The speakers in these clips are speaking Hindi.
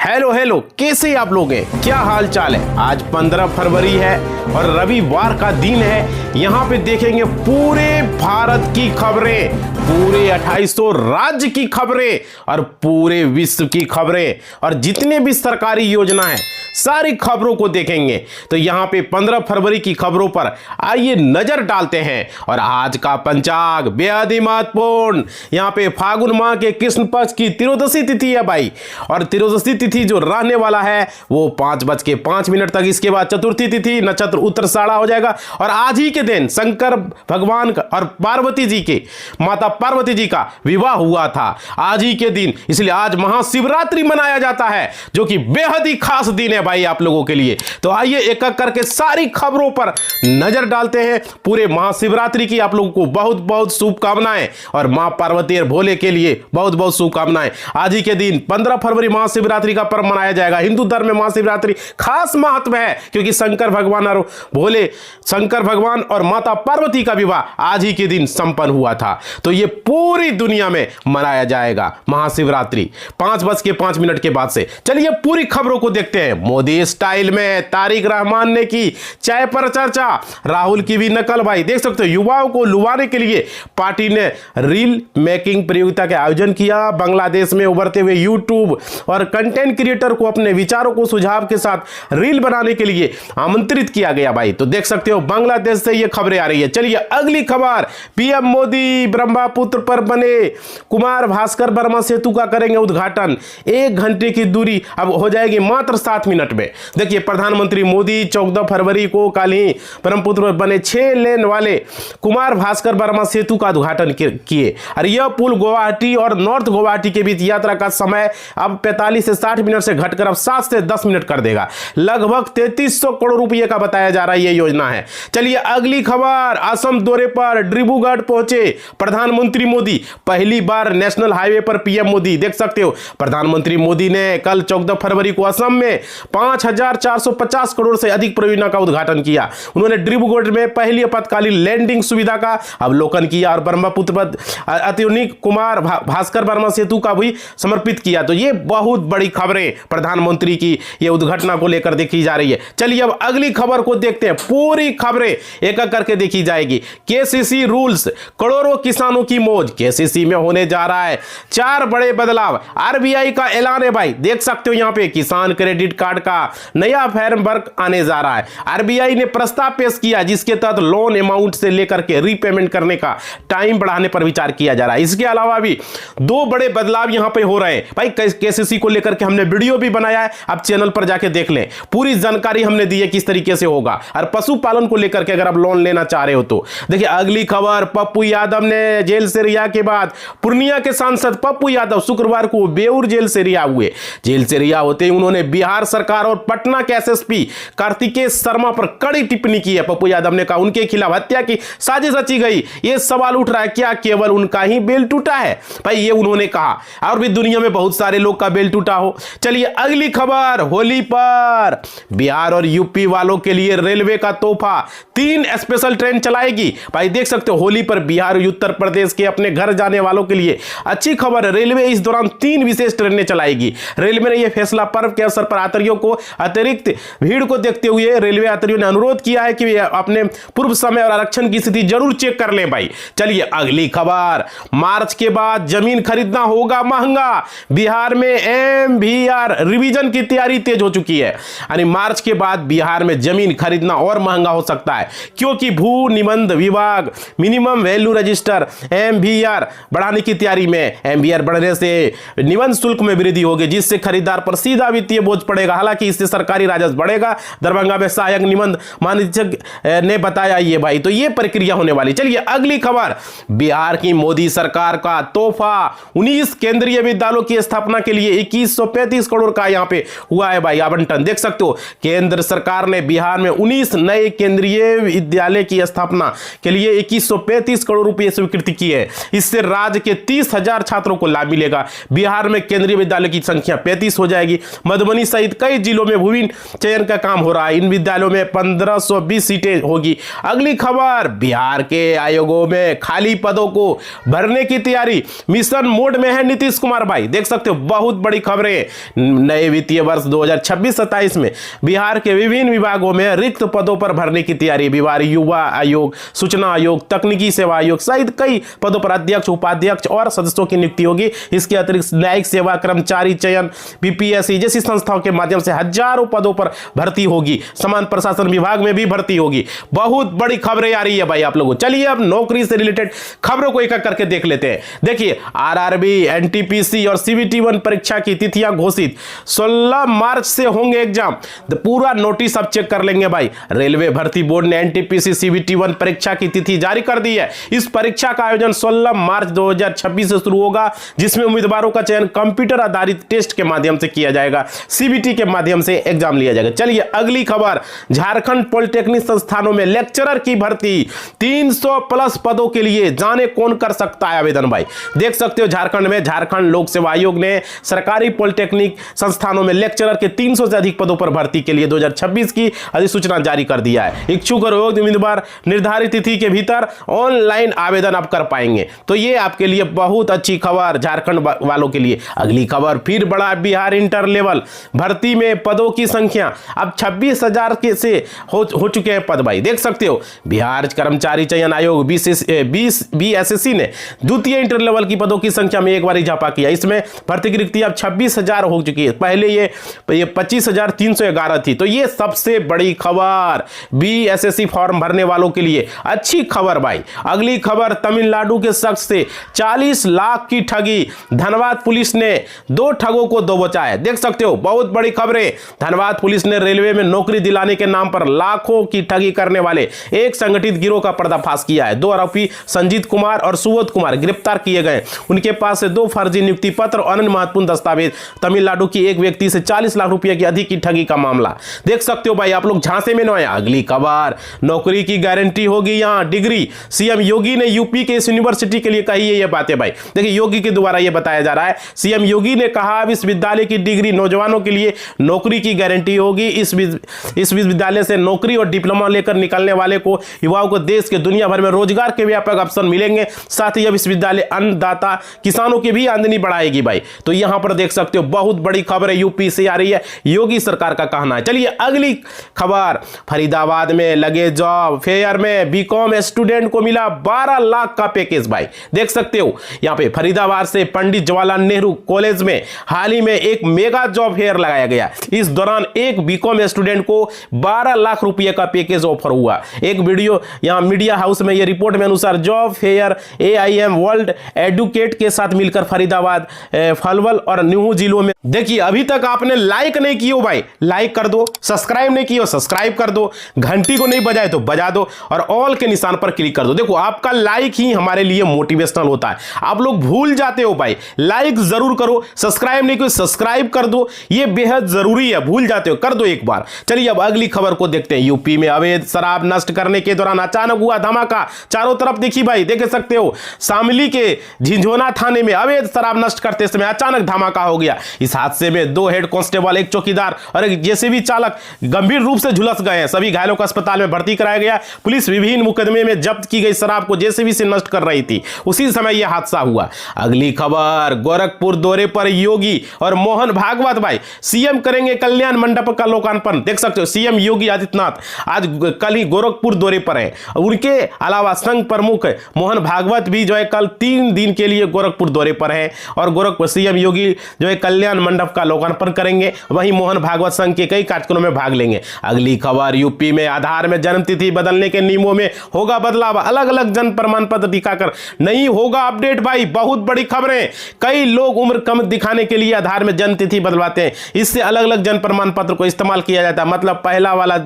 हेलो हेलो, कैसे आप लोग हैं? क्या हाल चाल है? आज 15 फरवरी है और रविवार का दिन है। यहाँ पे देखेंगे पूरे भारत की खबरें, पूरे 2800 राज्य की खबरें और पूरे विश्व की खबरें और जितने भी सरकारी योजना है सारी खबरों को देखेंगे। तो यहाँ पे 15 फरवरी की खबरों पर आइए नजर डालते हैं। और आज का पंचांग बेहद ही महत्वपूर्ण। यहाँ पे फागुन माह के कृष्ण पक्ष की त्रयोदशी तिथि है भाई, और त्रयोदशी तिथि जो रहने वाला है वो 5:05 तक। इसके बाद चतुर्थी तिथि, नक्षत्र उत्तराषाढ़ा हो जाएगा। और आज ही के दिन शंकर भगवान और पार्वती जी के माता पार्वती जी का विवाह हुआ था आज ही के दिन, इसलिए आज महाशिवरात्रि मनाया जाता है, जो कि बेहद ही खास दिन है भाई आप लोगों के लिए। तो आइए एक एक करके सारी खबरों पर नजर डालते हैं। पूरे महाशिवरात्रि की आप लोगों को बहुत बहुत शुभकामनाएं और मां पार्वती और भोले के लिए बहुत बहुत शुभकामनाएं। आज ही के दिन 15 फरवरी महाशिवरात्रि का पर्व मनाया जाएगा। हिंदू धर्म में महाशिवरात्रि खास महत्व है, क्योंकि शंकर भगवान और माता पार्वती का विवाह आज ही के दिन संपन्न हुआ था। तो ये पूरी दुनिया में मनाया जाएगा महाशिवरात्रि 5:05 के बाद से। चलिए पूरी खबरों को देखते हैं। मोदी स्टाइल में तारिक रहमान ने की चाय पर चर्चा, राहुल की भी नकल भाई। देख सकते हो, युवाओं को लुभाने के लिए पार्टी ने रील मेकिंग प्रतियोगिता का आयोजन किया। बांग्लादेश में उभरते हुए यूट्यूब और कंटेंट क्रिएटर को अपने विचारों को सुझाव के साथ रील बनाने के लिए आमंत्रित किया गया भाई। तो देख सकते हो बांग्लादेश से ये खबरें आ रही है। चलिए अगली खबर, पीएम मोदी ब्रह्मपुत्र पर बने कुमार भास्कर वर्मा सेतु का करेंगे उद्घाटन। 1 घंटे की दूरी अब हो जाएगी मात्र 7 मिनट में। देखिए प्रधानमंत्री मोदी 14 फरवरी को कल ही ब्रह्मपुत्र पर बने 6 लेन वाले कुमार भास्कर वर्मा सेतु का उद्घाटन किए। और यह पुल गुवाहाटी और नॉर्थ गुवाहाटी के बीच यात्रा का समय अब 45 से 60 मिनट से घटकर अब 7 से 10 मिनट कर देगा। लगभग 3300 करोड़ रुपए का बताया जा रहा है ये योजना है। चलिए अगली खबर, असम दौरे पर डिब्रूगढ़ पहुंचे प्रधानमंत्री मोदी। पहली बार नेशनल हाईवे पर पीएम मोदी। देख सकते हो प्रधानमंत्री मोदी ने कल 14 फरवरी को असम में 5450 करोड़ से अधिक परियोजना का उद्घाटन किया। उन्होंने डिब्रूगढ़ में पहली आपातकालीन लैंडिंग सुविधा का अवलोकन किया और ब्रह्मपुत्र पर अत्याधुनिक कुमार भास्कर वर्मा सेतु का भी समर्पित किया। तो ये बहुत बड़ी खबरें प्रधानमंत्री की ये उद्घटना को लेकर देखी जा रही है। चलिए अब अगली खबर को देखते हैं। पूरी खबरें एक एक करके देखी जाएगी। केसीसी रूल्स, करोड़ों किसानों की मौज। केसीसी में होने जा रहा है 4 बड़े बदलाव। आरबीआई का ऐलान है भाई। देख सकते हो यहाँ पे किसान क्रेडिट कार्ड का नया फ्रेमवर्क आने जा रहा है। आरबीआई ने प्रस्ताव पेश किया जिसके तहत लोन अमाउंट से लेकर के रीपेमेंट करने का टाइम बढ़ाने पर विचार किया जा रहा है। इसके अलावा भी 2 बड़े बदलाव यहां पे हो रहे हैं भाई। केसीसी को लेकर के हमने वीडियो भी बनाया है, आप चैनल पर जाके देख लें। पूरी जानकारी हमने दी है किस तरीके से होगा। और पशुपालन को लेकर के अगर आप लोन लेना चाह रहे हो तो देखिए अगली खबर, पप्पू यादव ने जेल से रिहा के बाद पूर्णिया के सांसद पप्पू यादव शुक्रवार को बेउर जेल से रिहा हुए। जेल से रिहा होते ही उन्होंने बिहार सरकार और पटना के एसएसपी कार्तिकेय शर्मा पर कड़ी टिप्पणी की है। पप्पू यादव ने कहा उनके खिलाफ हत्या की साजिश रची गई। यह सवाल उठ रहा है क्या केवल उनका ही बेल टूटा है भाई, ये उन्होंने कहा। और भी दुनिया में बहुत सारे लोग का बेल टूटा हो। चलिए अगली खबर, होली पर बिहार और यूपी वालों के लिए रेलवे का तोहफा, 3 स्पेशल ट्रेन चलाएगी भाई। देख सकते हो होली पर बिहार और उत्तर प्रदेश के अपने घर जाने वालों के लिए अच्छी खबर। रेलवे इस दौरान 3 विशेष ट्रेनें चलाएगी। रेलवे ने यह फैसला पर्व के अवसर पर यात्रियों को अतिरिक्त भीड़ को देखते हुए रेलवे यात्रियों ने अनुरोध किया है कि अपने पूर्व समय और आरक्षण की स्थिति जरूर चेक कर लें भाई। चलिए अगली खबर, मार्च के बाद जमीन खरीदना होगा महंगा। बिहार में एमवीआर रिवीजन की तैयारी तेज हो चुकी है। यानी मार्च के बाद बिहार में जमीन खरीदना और महंगा हो सकता है, क्योंकि भू निबंध विभाग मिनिमम वैल्यू रजिस्टर एमवीआर बढ़ाने की तैयारी में। एमवीआर बढ़ने से निबंध शुल्क में वृद्धि होगी, जिससे खरीदार पर सीधा वित्तीय बोझ पड़ेगा। हालांकि इससे सरकारी राजस्व बढ़ेगा। दरभंगा में सहायक निबंध महानिदेशक ने बताया ये भाई। तो ये प्रक्रिया होने वाली। चलिए अगली खबर, बिहार की मोदी सरकार का तोहफा, 19 केंद्रीय विद्यालयों की स्थापना के लिए 2135 करोड़ का यहां पे हुआ है भाई आवंटन। देख सकते हो केंद्र सरकार ने बिहार में 19 नए केंद्रीय विद्यालय की स्थापना के लिए 2135 करोड़ रुपए स्वीकृति की है। इससे राज्य के 30,000 छात्रों को लाभ मिलेगा। बिहार में केंद्रीय विद्यालय की संख्या 35 हो जाएगी। मधुबनी सहित कई 28 जिलों में विभिन्न चयन का काम हो रहा है। इन विद्यालयों में 1520 सीटें होगी। अगली खबर, बिहार के आयोगों में खाली पदों को भरने की तैयारी मिशन मोड में है नीतीश कुमार भाई। देख सकते हो बहुत बड़ी खबरें। नए वित्तीय वर्ष 2026-27 में बिहार के विभिन्न विभागों में रिक्त पदों पर भरने की तैयारी। बिहार युवा आयोग, सूचना आयोग, तकनीकी सेवा आयोग सहित कई पदों पर अध्यक्ष, उपाध्यक्ष और सदस्यों की नियुक्ति होगी। इसके अतिरिक्त न्यायिक सेवा, कर्मचारी चयन, बीपीएससी जैसी संस्थाओं के माध्यम से हजारों पदों पर भर्ती होगी। समान प्रशासन विभाग में भी भर्ती होगी। बहुत बड़ी खबरें आ रही है भाई आप लोगों। चलिए अब नौकरी से रिलेटेड खबरों को एक एक करके देख लेते हैं। देखिए, आरआरबी, एनटीपीसी और सीबीटी 1 परीक्षा की तिथियां घोषित। 16 मार्च से होंगे एग्जाम। पूरा नोटिस अब चेक कर लेंगे भाई। रेलवे भर्ती बोर्ड ने एनटीपीसी सीबीटी 1 परीक्षा की तिथि जारी कर दी है। इस परीक्षा का आयोजन 16 मार्च 2026 से शुरू होगा, जिसमें उम्मीदवारों का चयन कंप्यूटर आधारित टेस्ट के माध्यम से किया जाएगा। सीबीटी के माध्यम से एग्जाम लिया जाएगा। चलिए अगली खबर, झारखंड पॉलिटेक्निक संस्थानों में लेक्चरर की भर्ती 300 प्लस पदों के लिए। जाने कौन कर सकता है आवेदन भाई। देख सकते हो झारखंड में झारखंड लोक सेवा आयोग ने सरकारी पॉलिटेक्निक संस्थानों में लेक्चरर के 300 से अधिक पदों पर भर्ती के लिए 2026 की अधिसूचना जारी कर दिया है। इच्छुक और योग्य उम्मीदवार निर्धारित तिथि के भीतर ऑनलाइन आवेदन अब कर पाएंगे। तो ये आपके लिए बहुत अच्छी खबर झारखंड वालों के लिए। अगली खबर, फिर बड़ा बिहार इंटर लेवल भर्ती में पदों की संख्या अब 26,000 के से हो चुके हैं पद भाई। देख सकते हो बिहार कर्मचारी चयन आयोग बीएसएससी ने द्वितीय इंटर लेवल की पदों की संख्या में एक बार इजाफा किया। इसमें भर्ती की रिक्ति अब 26,000 हो चुकी है। पहले ये 25,311 थी। तो ये सबसे बड़ी खबर बीएसएससी फॉर्म भरने वालों के लिए अच्छी खबर भाई। अगली खबर, तमिलनाडु के शख्स से 40 लाख की ठगी। धनबाद पुलिस ने 2 ठगों को दो बचाया। देख सकते हो बहुत बड़ी खबरें। धनबाद पुलिस ने रेलवे में नौकरी दिलाने के नाम पर लाखों की ठगी करने वाले एक संगठित गिरोह का पर्दाफाश किया है। 2 आरोपी संजीत कुमार और सुबोध कुमार गिरफ्तार किए गए। उनके पास से 2 फर्जी नियुक्ति पत्र और अन्य महत्वपूर्ण दस्तावेज। तमिलनाडु की एक व्यक्ति से 40 लाख रुपए की अधिक की ठगी का मामला। देख सकते हो भाई आप लोग झांसे में न आए। अगली खबर, नौकरी की गारंटी होगी यहां डिग्री। सीएम योगी ने यूपी के इस यूनिवर्सिटी के लिए कही है ये बातें भाई। देखिए योगी के द्वारा ये बताया जा रहा है। सीएम योगी ने कहा विश्वविद्यालय की डिग्री नौजवानों के लिए नौकरी की गारंटी होगी। इस विश्वविद्यालय से नौकरी और डिप्लोमा लेकर निकलने वाले को युवाओं को देश के दुनिया भर में रोजगार के व्यापक अवसर मिलेंगे। साथ ही यह विश्वविद्यालय अन्नदाता किसानों की भी आमदनी बढ़ाएगी भाई। तो यहां पर देख सकते हो बहुत बड़ी खबर है यूपी से आ रही है, योगी सरकार का कहना है। चलिए अगली खबर, फरीदाबाद में लगे जॉब फेयर में बीकॉम स्टूडेंट को मिला 12 लाख का पैकेज भाई। देख सकते हो यहां पे फरीदाबाद से पंडित जवाहरलाल नेहरू कॉलेज में हाल ही में एक मेगा जॉब फेयर लगाया गया। इस दौरान एक बीकॉम स्टूडेंट को 12 लाख रुपए का पैकेज ऑफर हुआ। एक वीडियो यहां मीडिया हाउस में, यह रिपोर्ट में अनुसार job fair AIM world educate के साथ मिलकर फरीदाबाद, फलवल और न्यू जिलों में। देखिए अभी तक आपने लाइक नहीं किया भाई, लाइक कर दो। सब्सक्राइब नहीं किया सब्सक्राइब कर दो। घंटी को नहीं बजाए तो बजा दो और ऑल के निशान पर क्लिक कर दो। देखो आपका लाइक ही हमारे लिए मोटिवेशनल होता है। आप लोग भूल जाते हो भाई, लाइक जरूर करो। सब्सक्राइब नहीं किया सब्सक्राइब कर दो, ये बेहद जरूरी है। भूल जाते हो, कर दो एक बार। चलिए अब अगली खबर को देखते हैं। यूपी में अवैध शराब नष्ट करने के दौरान अचानक हुआ धमाका। चारों तरफ देखी भाई, देख सकते हो शामली के झिंझोना थाने में अवैध शराब नष्ट करते समय अचानक धमाका हो गया। इस हादसे में 2 हेड कांस्टेबल, एक चौकीदार और एक जेसीबी चालक गंभीर रूप से झुलस गए हैं। सभी घायलों को अस्पताल में भर्ती कराया गया। पुलिस विभिन्न मुकदमे में जब्त की गई शराब को जेसीबी से नष्ट कर रही थी। उसी समय यह हादसा हुआ। अगली खबर, गोरखपुर दौरे पर योगी और मोहन भागवत भाई। सीएम करेंगे कल्याण मंडप का लोकार्पण। देख सकते हो सीएम योगी आदित्यनाथ आज कल ही गोरखपुर दौरे पर है। उनके अलावा संघ प्रमुख मोहन भागवत भी जो है कल 3 दिन के लिए गोरखपुर दौरे पर है और गोरखपुर सीएम योगी जो है कल्याण मंडप का लोकार्पण करेंगे। वहीं मोहन भागवत संघ के कई कार्यक्रमों में भाग लेंगे। अगली खबर, यूपी में आधार में जन्मतिथि बदलने के नियमों में होगा बदलाव। अलग अलग जन्म प्रमाण पत्र दिखाकर नहीं होगा अपडेट भाई। बहुत बड़ी खबरें। कई लोग उम्र कम दिखाने के लिए आधार में जन्मतिथि बदलवाते हैं। इससे अलग अलग जन्म प्रमाण पत्र को इस्तेमाल किया जाता है। मतलब पहला वाला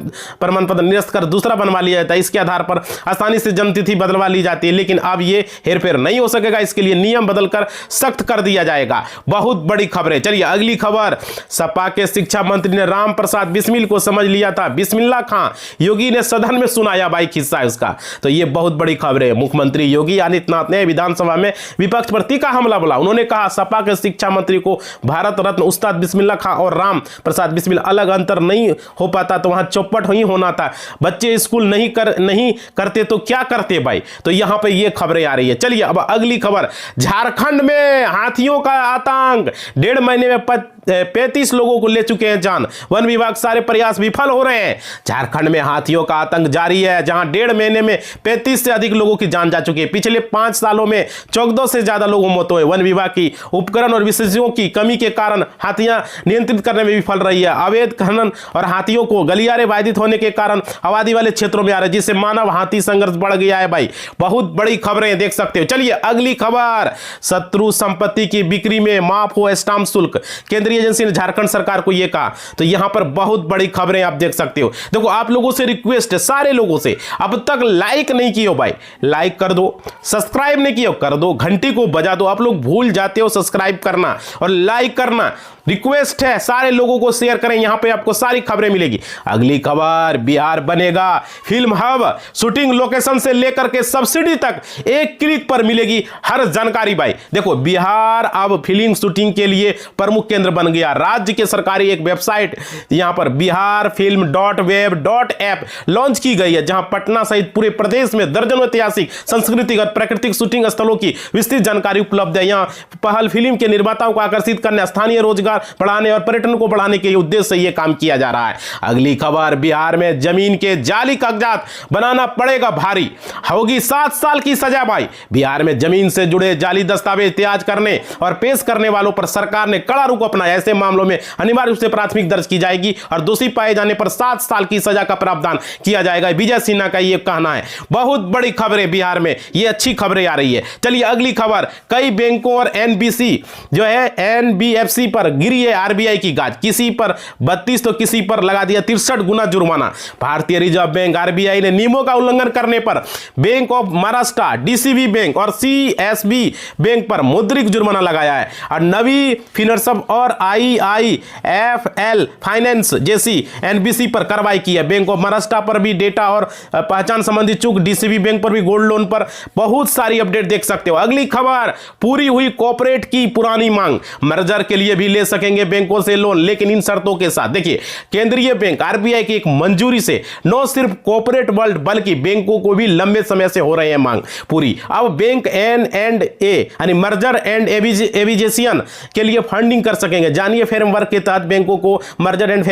प्रमाण पत्र निरस्त कर दूसरा बनवा लिया जाता है। इसके आधार पर आसानी से जन्मतिथि बदलवा ली जाती है। लेकिन अब ये हेरफेर नहीं हो सकेगा। इसके लिए नियम बदलकर सख्त कर दिया जाएगा। बहुत बड़ी खबरें। चलिए अगली खबर, सपा के शिक्षा मंत्री ने राम प्रसाद बिस्मिल को समझ लिया था बिस्मिल्लाह खां। योगी ने सदन में सुनाया भाई किस्सा है उसका। तो ये बहुत बड़ी खबर है। मुख्यमंत्री योगी आदित्यनाथ ने विधानसभा में विपक्ष पर तीखा हमला बोला। उन्होंने कहा सपा के शिक्षा मंत्री को भारत रत्न उस्ताद बिस्मिल्लाह खां और राम श्याम प्रसाद बिस्मिल अलग अंतर नहीं हो पाता तो वहां चौपट ही होना था। बच्चे स्कूल नहीं करते तो क्या करते भाई। तो यहां पे ये खबरें आ रही है। चलिए अब अगली खबर, झारखंड में हाथियों का आतंक, 1.5 महीने में 35 लोगों को ले चुके हैं जान। वन विभाग सारे प्रयास विफल हो रहे हैं। झारखंड में हाथियों का आतंक जारी है, जहां 1.5 महीने में 35 से अधिक लोगों की जान जा चुकी है। पिछले 5 सालों में 14 से ज्यादा लोगों मौत हुए। वन विभाग की उपकरण और विशेषज्ञों की कमी के कारण हाथियां नियंत्रित करने में विफल रही है। अवैध खनन और हाथियों को गलियारे बाधित होने के कारण आबादी वाले क्षेत्रों में आ रहे हैं, जिससे मानव हाथी संघर्ष बढ़ गया है भाई। बहुत बड़ी खबरें देख सकते हो। चलिए अगली खबर, शत्रु संपत्ति की बिक्री में माफ हो स्टाम्प शुल्क, केंद्रीय एजेंसी ने झारखंड सरकार को यह कहा। तो यहां पर बहुत बड़ी खबरें आप देख सकते हो। देखो आप लोगों से रिक्वेस्ट है, सारे लोगों से, अब तक लाइक नहीं किए हो भाई, लाइक कर दो, सब्सक्राइब नहीं किए हो कर दो, घंटी को बजा दो। आप लोग भूल जाते हो सब्सक्राइब करना और लाइक करना, रिक्वेस्ट है सारे लोगों को शेयर करें। यहां पे आपको सारी खबरें मिलेगी। अगली खबर, बिहार बनेगा फिल्म हब, शूटिंग लोकेशन से लेकर के सब्सिडी तक एक क्लिक पर मिलेगी हर जानकारी भाई। देखो बिहार अब फिल्म शूटिंग के लिए प्रमुख केंद्र बन गया। राज्य के सरकारी एक वेबसाइट यहां पर बिहार फिल्म .web.app लॉन्च की गई है, जहां पटना सहित पूरे प्रदेश में दर्जनों ऐतिहासिक, सांस्कृतिक और प्राकृतिक शूटिंग स्थलों की विस्तृत जानकारी उपलब्ध है। यहां पहल फिल्म के निर्माताओं को आकर्षित करने, स्थानीय रोजगार बढ़ाने और पर्यटन को बढ़ाने के उद्देश्य से यह काम किया जा रहा है। अगली खबर, बिहार में जमीन के जाली कागजात बनाना पड़ेगा भारी, होगी 7 साल की सजा भाई। बिहार में जमीन से जुड़े जाली दस्तावेज तैयार करने और पेश करने वालों पर सरकार ने कड़ा रुख अपनाया। ऐसे मामलों में अनिवार्य रूप से प्राथमिक दर्ज की जाएगी और दोषी पाए जाने पर 7 साल की सजा का प्रावधान किया जाएगा। विजय सिन्हा का यह कहना है। बहुत बड़ी खबरें बिहार में, ये अच्छी खबरें आ रही है। चलिए अगली खबर, कई बैंकों और एनबीसी जो है एनबीएफसी पर गिरी है आरबीआई की गाज, किसी पर 32 तो किसी पर लगा दिया 63 गुना जुर्माना। भारतीय रिजर्व बैंक आरबीआई ने नियमों का उल्लंघन करने पर bank of Maharashtra, DCB bank और सीएसबी बैंक पर मौद्रिक जुर्माना लगाया है। और नवी फिनसर्व और आईआईएफएल फाइनेंस जैसी एनबीसी पर कार्रवाई की है। बैंक ऑफ महाराष्ट्र पर भी डेटा और पहचान संबंधी चूक, डीसीबी बैंक पर भी गोल्ड लोन पर बहुत सारी अपडेट देख सकते हो। अगली खबर, पूरी हुई कॉर्पोरेट की पुरानी मांग, मर्जर के लिए भी ले सकेंगे बैंकों से लोन, लेकिन इन शर्तों के साथ। देखिए केंद्रीय बैंक आरबीआई की एक मंजूरी से न सिर्फ कॉर्पोरेट वर्ल्ड बल्कि बैंकों को भी लंबे समय से हो रही है मांग पूरी। अब बैंक एन&ए यानी मर्जर एंड एविजेशन के लिए फंडिंग कर सकेंगे। जानिए फ्रेमवर्क के तहत बैंकों को मर्जर एंड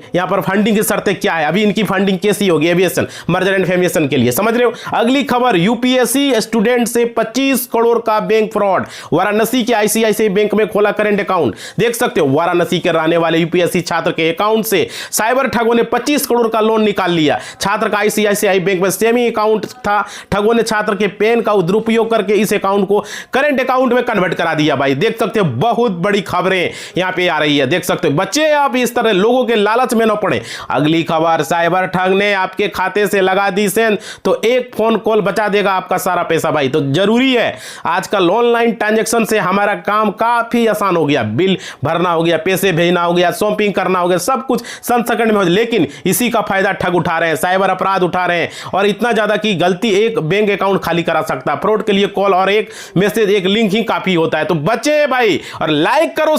यहां पर फंडिंग की शर्तें क्या है, अभी इनकी फंडिंग कैसी होगी एविएशन मर्जर एंड फेमिएशन के लिए, समझ रहे हो। अगली खबर, यूपीएससी स्टूडेंट से 25 करोड़ का बैंक फ्रॉड, वाराणसी के आईसीआईसीआई बैंक में खोला करंट अकाउंट। देख सकते हो वाराणसी के रहने वाले यूपीएससी छात्र के अकाउंट से साइबर ठगों ने 25 करोड़ का लोन निकाल लिया। छात्र का आईसीआईसीआई बैंक में सेमी अकाउंट था, ठगों ने छात्र के पेन का दुरुपयोग करके इस अकाउंट को करंट अकाउंट में कन्वर्ट करा दिया भाई। देख सकते हो बहुत बड़ी खबरें यहां पे आ रही है। देख सकते हो बच्चे आप इस तरह लोगों के लालच में न पड़े। अगली खबर, साइबर ठग ने आपके खाते से लगा दी सेंध तो एक फोन कॉल बचा देगा आपका सारा पैसा भाई। तो जरूरी है, आजकल ऑनलाइन ट्रांजैक्शन से हमारा काम काफी आसान हो गया, बिल भरना हो गया, पैसे भेजना हो गया, शॉपिंग करना हो गया, सब कुछ संत सेकंड में हो। लेकिन इसी का फायदा ठग उठा रहे हैं, साइबर अपराध उठा रहे हैं, और इतना ज्यादा कि गलती एक बैंक अकाउंट खाली करा सकता है। फ्रॉड के लिए कॉल और एक मैसेज, एक लिंक ही काफी होता है। तो बचे भाई और लाइक करो।